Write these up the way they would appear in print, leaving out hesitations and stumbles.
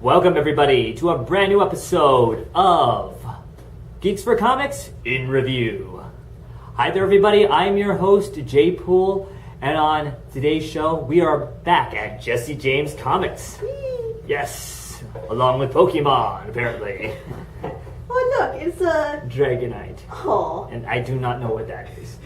Welcome everybody to a brand new episode of Geeks4Comics In Review. Hi there everybody, I'm your host JPOOL, and on today's show we are back at Jesse James Comics. Yes, along with Pokemon apparently. Oh look, it's a Dragonite. Oh. And I do not know what that is.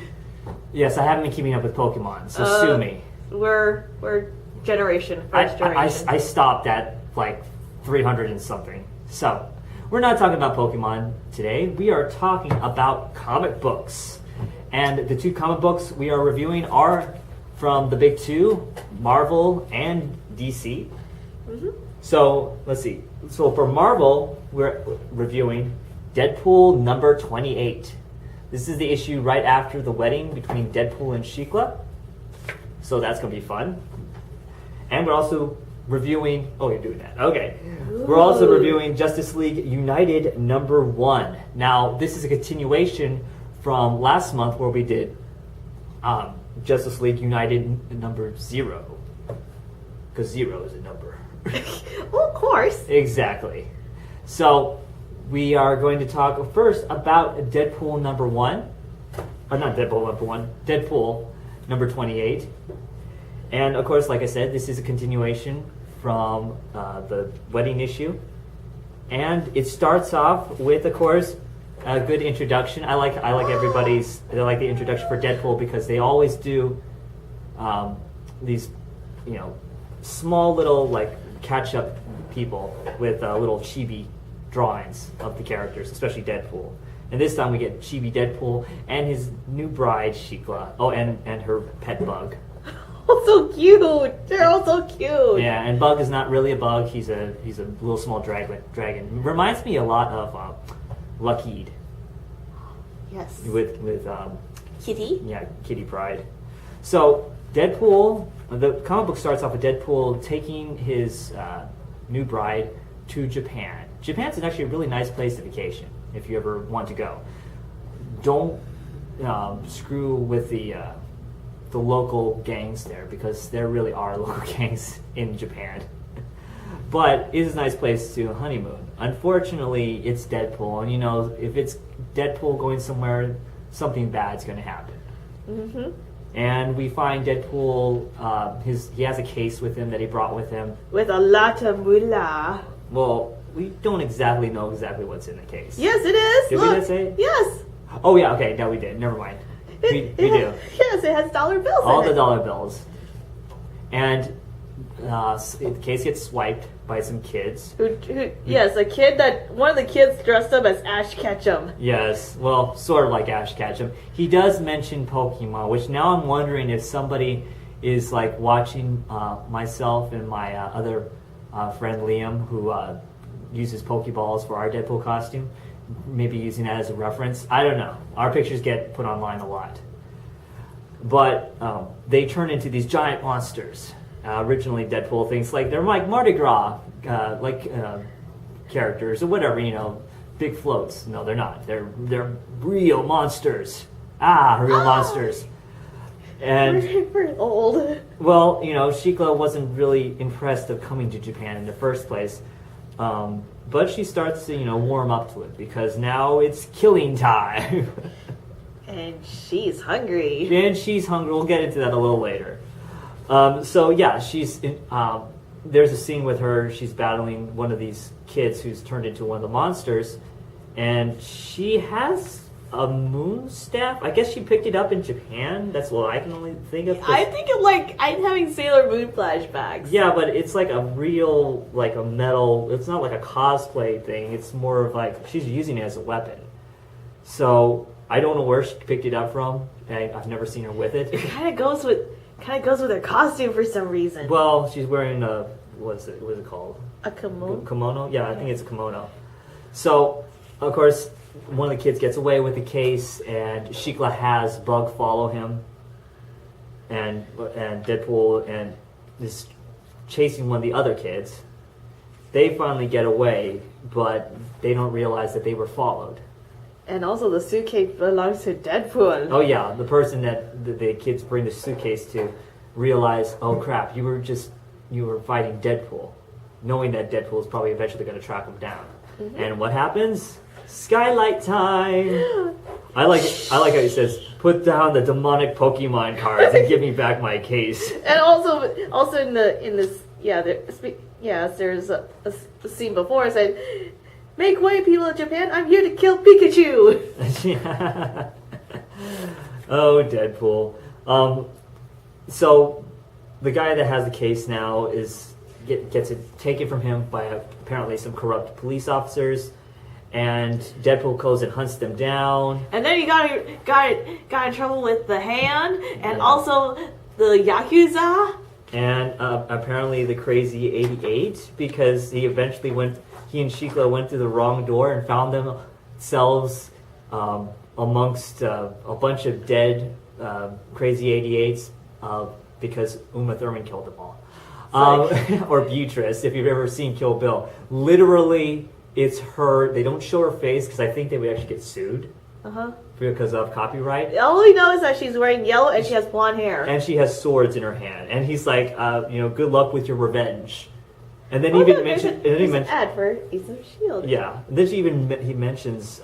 Yes, I haven't been keeping up with Pokemon, so sue me. We're first generation. I stopped at like 300 and something. So, we're not talking about Pokemon today. We are talking about comic books. And the two comic books we are reviewing are from the big two, Marvel and DC. Mm-hmm. So, let's see. So, for Marvel, we're reviewing Deadpool number 28. This is the issue right after the wedding between Deadpool and Shikla. So, that's going to be fun. And we're also reviewing... Oh, you're doing that. Okay. Ooh. We're also reviewing Justice League United number 1. Now, this is a continuation from last month where we did Justice League United number 0. Because 0 is a number. Well, of course. Exactly. So, we are going to talk first about Deadpool number 1. Or not Deadpool number 1. Deadpool number 28. And of course, like I said, this is a continuation from the wedding issue. And it starts off with, of course, a good introduction. I like the introduction for Deadpool because they always do these, small little catch-up people with little chibi drawings of the characters, especially Deadpool. And this time we get chibi Deadpool and his new bride Shikla. Oh, and her pet Bug. Oh, so cute! They're all so cute. Yeah, and Bug is not really a bug. He's a little small dragon. Reminds me a lot of Lockheed. Yes. With Kitty. Yeah, Kitty Pryde. So Deadpool, the comic book starts off with Deadpool taking his new bride to Japan. Japan's actually a really nice place to vacation if you ever want to go. Don't screw with the local gangs there, because there really are local gangs in Japan. But it is a nice place to honeymoon. Unfortunately, it's Deadpool, and if it's Deadpool going somewhere, something bad's going to happen. Mm-hmm. And we find Deadpool, he has a case with him that he brought with him. With a lot of moolah. Well, we don't exactly know what's in the case. Yes, it is. Did Look. we just say it? Yes. Oh yeah, okay, no we did. Never mind. We do. Yes, it has dollar bills All in the it. dollar bills. And the case gets swiped by some kids. Yes, one of the kids dressed up as Ash Ketchum. Yes, well, sort of like Ash Ketchum. He does mention Pokemon, which now I'm wondering if somebody is watching myself and my other friend Liam, who uses Pokeballs for our Deadpool costume, maybe using that as a reference. I don't know. Our pictures get put online a lot. But they turn into these giant monsters. Originally, Deadpool thinks they're like Mardi Gras characters or whatever, big floats. No, they're not. They're real monsters. Real monsters. And We're old. well, Shikla wasn't really impressed of coming to Japan in the first place. But she starts to, warm up to it because now it's killing time. And she's hungry. We'll get into that a little later. So yeah, there's a scene with her. She's battling one of these kids who's turned into one of the monsters, and she has a moon staff. I guess she picked it up in Japan. That's what I can only think of. I think of I'm having Sailor Moon flashbacks. Yeah, but it's like a real, a metal. It's not like a cosplay thing. It's more of she's using it as a weapon. So I don't know where she picked it up from. I've never seen her with it. It kind of goes with her costume for some reason. Well, she's wearing what's it called? A kimono? Kimono? Yeah, I think it's a kimono. So, of course, one of the kids gets away with the case, and Shikla has Bug follow him, and Deadpool and is chasing one of the other kids. They finally get away, but they don't realize that they were followed. And also the suitcase belongs to Deadpool. Oh yeah, the person that the kids bring the suitcase to realize, oh crap, you were fighting Deadpool. knowing that Deadpool is probably eventually going to track him down. And what happens? Skylight time. I like how he says, "Put down the demonic Pokemon cards and give me back my case." And also in this there's a scene before it said, "Make way, people of Japan! I'm here to kill Pikachu." Yeah. Oh, Deadpool. So the guy that has the case now gets it taken from him by apparently some corrupt police officers, and Deadpool goes and hunts them down. And then he got in trouble with the Hand and also the Yakuza. And apparently the Crazy 88, because he and Shikla went through the wrong door and found themselves amongst a bunch of dead Crazy 88s because Uma Thurman killed them all. Or Beatrice, if you've ever seen Kill Bill. Literally, it's her. They don't show her face because I think they would actually get sued because of copyright. All we know is that she's wearing yellow and she has blonde hair. And she has swords in her hand. And he's like, good luck with your revenge. And then mentioned an ad for Ace of Shield. Yeah. And then he mentions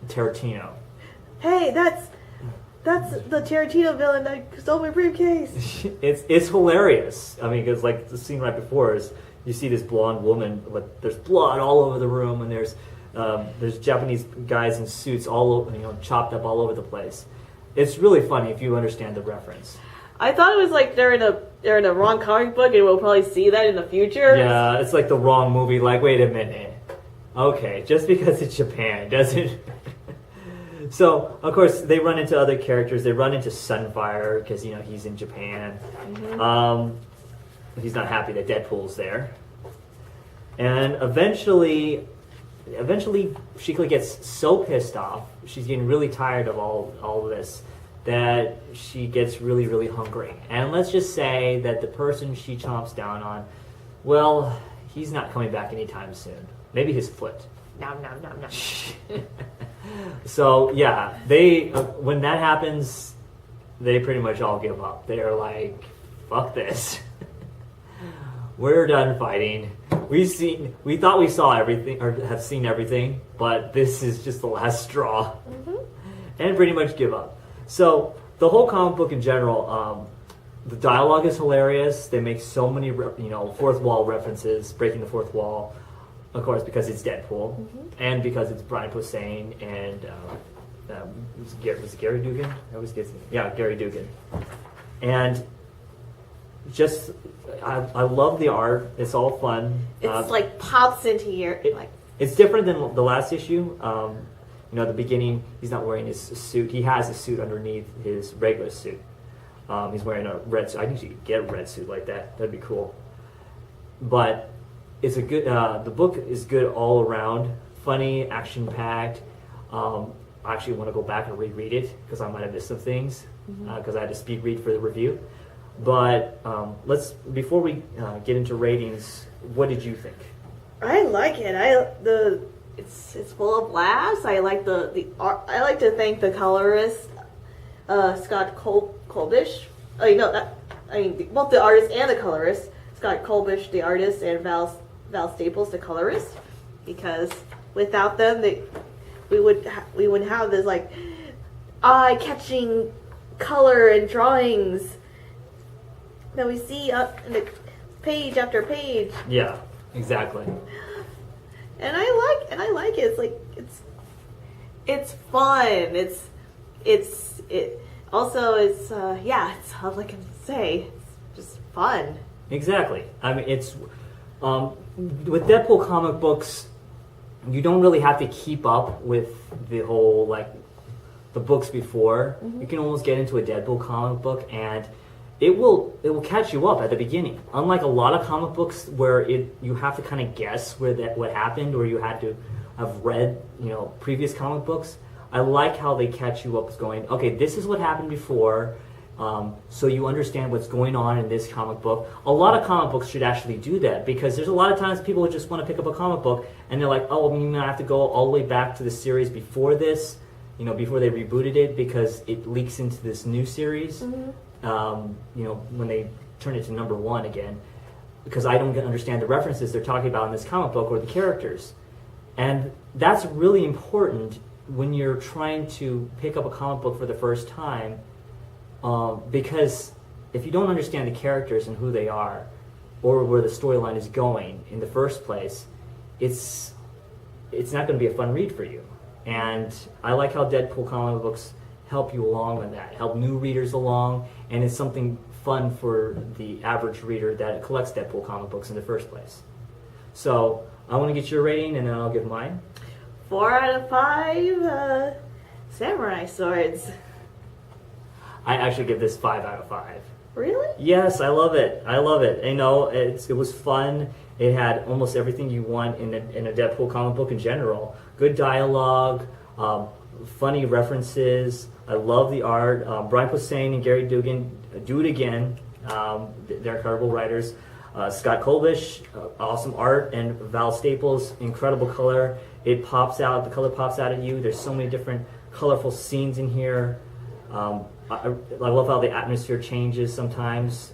Tarantino. Hey, that's the Tarantino villain that stole my briefcase. It's hilarious. I mean, because like the scene right before is you see this blonde woman, but there's blood all over the room, and there's Japanese guys in suits all over, chopped up all over the place. It's really funny if you understand the reference. I thought it was like they're in a wrong comic book, and we'll probably see that in the future. Yeah, it's like the wrong movie. Like, wait a minute. Okay, just because it's Japan doesn't. So, of course, they run into other characters. They run into Sunfire because, he's in Japan. He's not happy that Deadpool's there. And eventually Shikla gets so pissed off, she's getting really tired of all of this, that she gets really, really hungry. And let's just say that the person she chomps down on, well, he's not coming back anytime soon. Maybe his foot. Nom, nom, nom, nom. So yeah, they when that happens, they pretty much all give up. They're like, "Fuck this, we're done fighting. We thought we saw everything or have seen everything, but this is just the last straw," and pretty much give up. So the whole comic book in general, the dialogue is hilarious. They make so many fourth wall references, breaking the fourth wall. Of course, because it's Deadpool, and because it's Brian Posehn and was it Gary Dugan? Gary Dugan. And just, I love the art. It's all fun. It's like pops into your It's different than the last issue. At the beginning, he's not wearing his suit. He has a suit underneath his regular suit. He's wearing a red suit. I think you could get a red suit like that. That'd be cool. But it's a good. The book is good all around. Funny, action-packed. I actually want to go back and reread it because I might have missed some things because I had to speed read for the review. But before we get into ratings, what did you think? I like it. It's full of laughs. I like the art. I like to thank the colorist, Scott Kolbish. Both the artist and the colorist. Scott Kolbish, the artist, and Val Staples, the colorist, because without them, we wouldn't have this like eye-catching color and drawings that we see up in the page after page. Yeah, exactly. And I like it. It's like it's fun. It's all I can say. It's just fun. Exactly. I mean, it's with Deadpool comic books, you don't really have to keep up with the whole the books before. You can almost get into a Deadpool comic book and it will catch you up at the beginning. Unlike a lot of comic books where you have to kind of guess what happened, or you had to have read previous comic books. I like how they catch you up as going, okay, this is what happened before, so you understand what's going on in this comic book. A lot of comic books should actually do that, because there's a lot of times people just want to pick up a comic book and they're like, oh, I'm gonna have to go all the way back to the series before this, before they rebooted it, because it leaks into this new series. When they turn it to number one again. because I don't understand the references they're talking about in this comic book or the characters. And that's really important when you're trying to pick up a comic book for the first time, because if you don't understand the characters and who they are, or where the storyline is going in the first place, it's not going to be a fun read for you. And I like how Deadpool comic books help you along with that, help new readers along, and it's something fun for the average reader that collects Deadpool comic books in the first place. So I want to get your rating, and then I'll give mine. 4 out of 5 samurai swords. I actually give this 5 out of 5. Really? Yes, I love it. I love it. You know, it was fun. It had almost everything you want in a Deadpool comic book in general. Good dialogue, funny references. I love the art. Brian Posehn and Gary Dugan do it again. They're incredible writers. Scott Kolbish, awesome art, and Val Staples, incredible color. It pops out. The color pops out at you. There's so many different colorful scenes in here. I love how the atmosphere changes sometimes.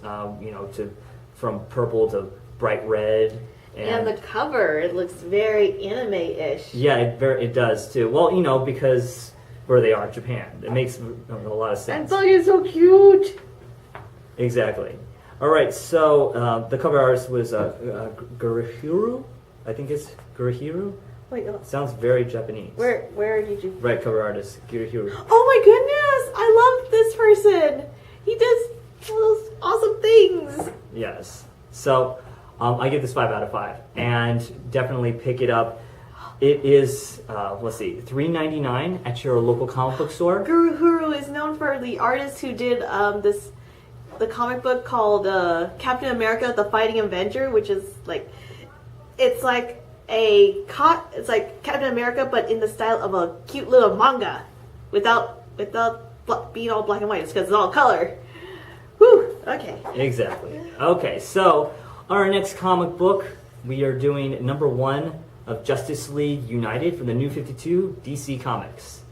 From purple to bright red. And the cover, it looks very anime-ish. Yeah, it does too. Well, because where they are, Japan, it makes a lot of sense. I thought you're so cute. Exactly. All right, so the cover artist was Gurihiru. I think it's Gurihiru. Wait, sounds very Japanese. Where did you? Right, cover artist Gurihiru. Oh my goodness! I love this person. He does those awesome things. Yes. So I give this 5 out of 5, and definitely pick it up. It is $3.99 at your local comic book store. Gurihiru is known for the artist who did the comic book called Captain America: The Fighting Avenger, which is it's like Captain America, but in the style of a cute little manga, without being all black and white. It's because it's all color. Whew. Okay. Exactly. Okay. So our next comic book, we are doing number 1 of Justice League United from the New 52 DC Comics.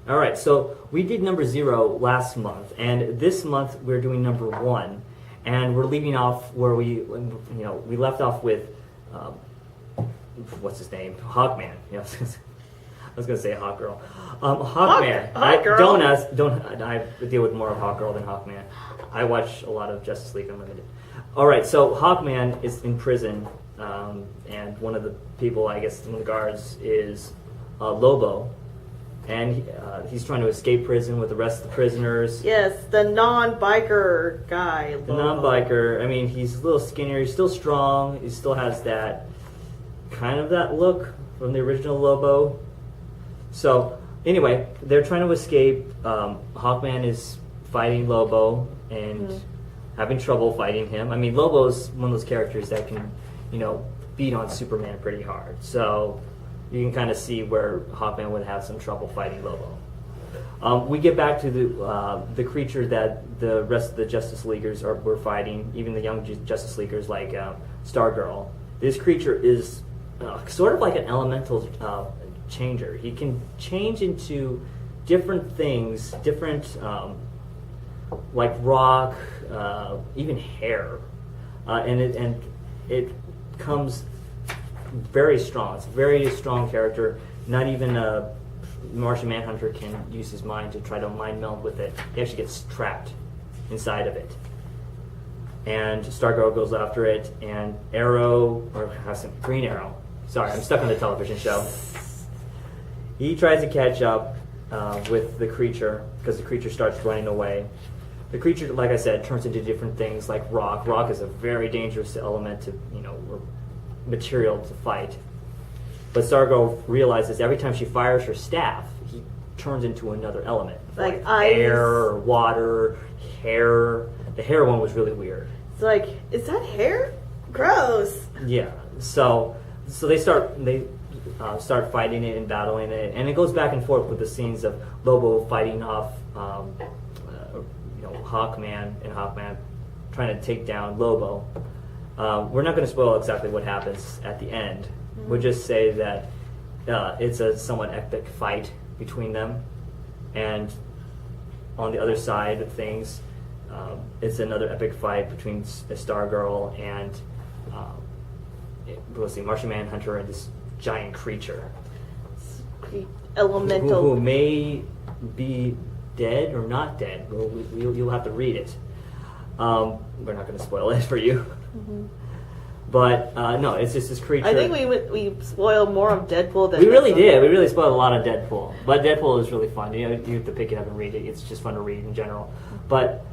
All right. So we did number 0 last month, and this month we're doing number 1, and we're leaving off where we left off with. What's his name? Hawkman. Yeah, I was gonna say Hawkgirl. Hawkman. I deal with more of Hawkgirl than Hawkman. I watch a lot of Justice League Unlimited. All right, so Hawkman is in prison, and one of the people, I guess, one of the guards is Lobo, and he's trying to escape prison with the rest of the prisoners. Yes, the non-biker guy. The non-biker. I mean, he's a little skinnier. He's still strong. He still has that look from the original Lobo. So anyway, they're trying to escape. Hawkman is fighting Lobo and having trouble fighting him. I mean, Lobo's one of those characters that can, beat on Superman pretty hard. So you can kind of see where Hawkman would have some trouble fighting Lobo. We get back to the creature that the rest of the Justice Leaguers were fighting, even the young Justice Leaguers like Stargirl. This creature is sort of like an elemental changer. He can change into different things, like rock, even hair, and it comes very strong. It's a very strong character. Not even a Martian Manhunter can use his mind to try to mind meld with it. He actually gets trapped inside of it. And Stargirl goes after it, and Green Arrow. Sorry, I'm stuck on the television show. He tries to catch up with the creature because the creature starts running away. The creature, like I said, turns into different things like rock. Rock is a very dangerous element or material to fight. But Stargirl realizes every time she fires her staff, he turns into another element, like air, or water, hair. The hair one was really weird. It's like, is that hair? Gross. Yeah. So they start fighting it and battling it, and it goes back and forth with the scenes of Lobo fighting off, Hawkman and Hawkman trying to take down Lobo. We're not going to spoil exactly what happens at the end. Mm-hmm. We'll just say that it's a somewhat epic fight between them, and on the other side of things, it's another epic fight between Stargirl and let's see, Martian Manhunter and this giant creature Elemental. who may be dead or not dead. You'll have to read it. We're not going to spoil it for you. Mm-hmm. But no, it's just this creature. I think we spoiled more of Deadpool than we really did. We really spoiled a lot of Deadpool, but Deadpool is really fun. You have to pick it up and read it. It's just fun to read in general. But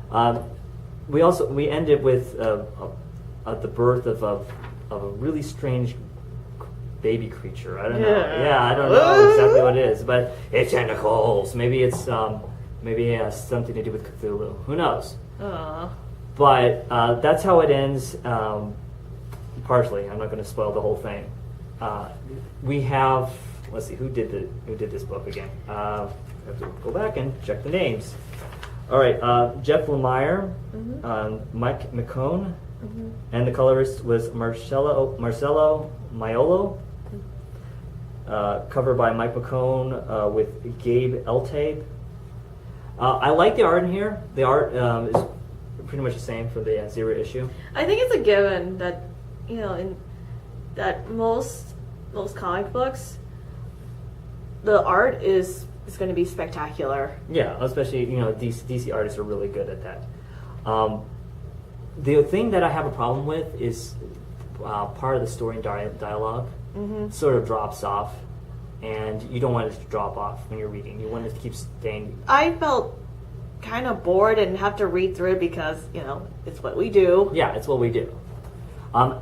we ended with the birth of a really strange baby creature. I don't know. Yeah, I don't know exactly what it is, but it's tentacles. Maybe it has something to do with Cthulhu. Who knows? But that's how it ends. Partially, I'm not going to spoil the whole thing. We have, let's see, who did this book again? I have to go back and check the names. All right, Jeff Lemire, Mike McCone, and the colorist was Marcelo Maiolo. Cover by Mike McCone with Gabe Eltabe. I like the art in here. The art is pretty much the same for the zero issue. I think it's a given that in that most comic books, the art is going to be spectacular. Yeah, especially DC artists are really good at that. The thing that I have a problem with is part of the story and dialogue sort of drops off, and you don't want it to drop off when you're reading. You want it to keep staying. I felt kind of bored and have to read through it because it's what we do. Yeah, it's what we do. I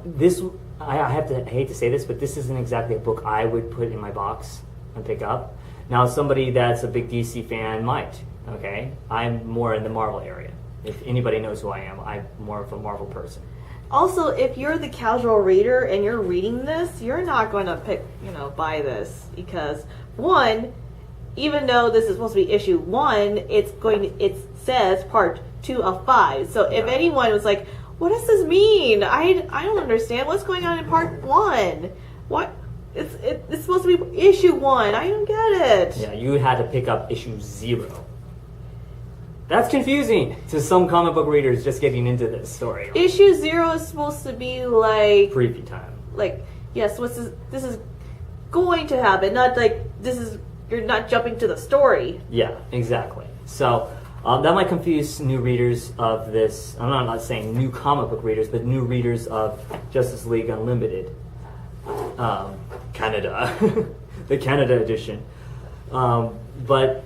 hate to say this, but this isn't exactly a book I would put in my box and pick up. Now, somebody that's a big DC fan might. Okay, I'm more in the Marvel area. If anybody knows who I am, I'm more of a Marvel person. Also, if you're the casual reader and you're reading this, you're not going to buy this because one, even though this is supposed to be issue 1, it says part 2 of 5. So if anyone was like, what does this mean? I don't understand what's going on in part 1. What? It's supposed to be issue 1. I don't get it. Yeah, you had to pick up issue 0. That's confusing to some comic book readers just getting into this story. Issue 0 is supposed to be like preview time. Like, yes, this is going to happen, not like you're not jumping to the story. Yeah, exactly. So that might confuse new readers of this. I'm not saying new comic book readers, but new readers of Justice League Unlimited, Canada, the Canada edition. But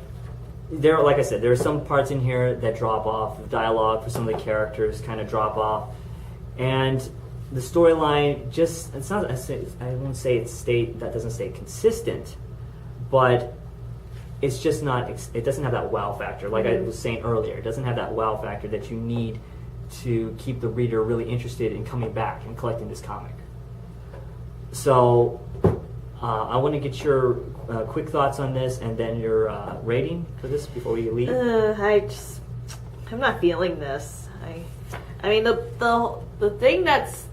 there, like I said, there are some parts in here that drop off. The dialogue for some of the characters kind of drop off, and the storyline just—it's not. I won't say that doesn't stay consistent, but it's just not. It doesn't have that wow factor, like I was saying earlier. It doesn't have that wow factor that you need to keep the reader really interested in coming back and collecting this comic. So I want to get your quick thoughts on this, and then your rating for this before we leave. I'm not feeling this. I mean the thing that's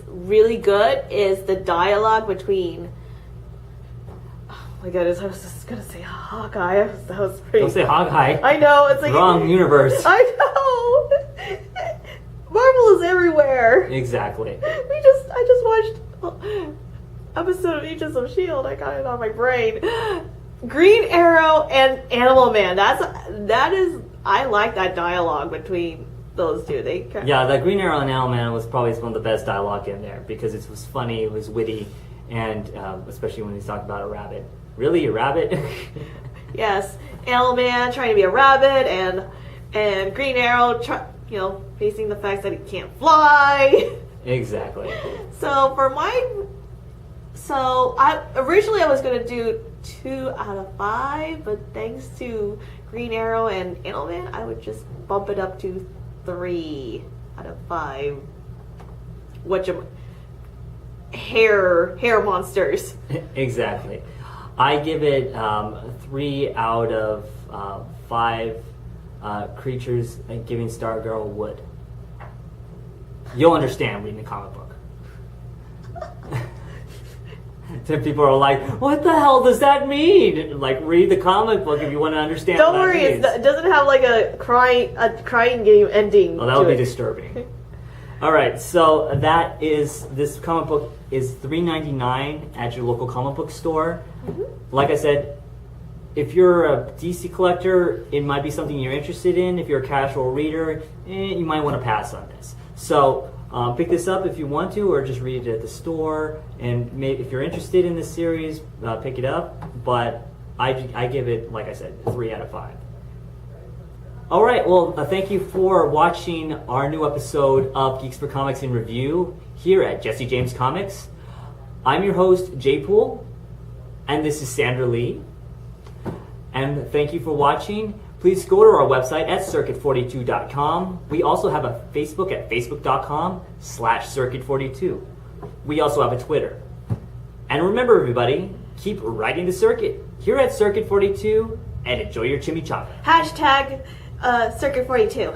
really good is the dialogue between. Oh my goodness, I was just gonna say Hawkeye. That was pretty. Don't say Hawkeye. I know, it's like wrong universe. I know. Marvel is everywhere. Exactly. I just watched episode of Agents of S.H.I.E.L.D. I got it on my brain. Green Arrow and Animal Man. That is. I like that dialogue between those two. The Green Arrow and Animal Man was probably one of the best dialogue in there because it was funny, it was witty, and especially when he's talking about a rabbit. Really, a rabbit? Yes, Animal Man trying to be a rabbit, and Green Arrow, facing the fact that he can't fly. Exactly. Originally I was going to do 2 out of 5, but thanks to Green Arrow and Animal Man, I would just bump it up to 3 out of 5. Hair monsters. Exactly. I give it 3 out of 5 creatures giving Stargirl wood. You'll understand reading the comic book. Some people are like, what the hell does that mean? Like, read the comic book if you want to understand. Don't worry, it doesn't have like a crying game ending. Well, that would be disturbing. All right, so this comic book is $3.99 at your local comic book store. Like I said, if you're a DC collector, it might be something you're interested in. If you're a casual reader, you might want to pass on this. So pick this up if you want to, or just read it at the store. And maybe if you're interested in this series, pick it up. But I give it, like I said, 3 out of 5. All right, well, thank you for watching our new episode of Geeks4Comics in Review here at Jesse James Comics. I'm your host, JPOOL, and this is Sandra Lee. And thank you for watching. Please go to our website at circuit42.com. We also have a Facebook at facebook.com/circuit42. We also have a Twitter. And remember, everybody, keep riding the circuit here at Circuit 42 and enjoy your chimichanga. Hashtag Circuit 42.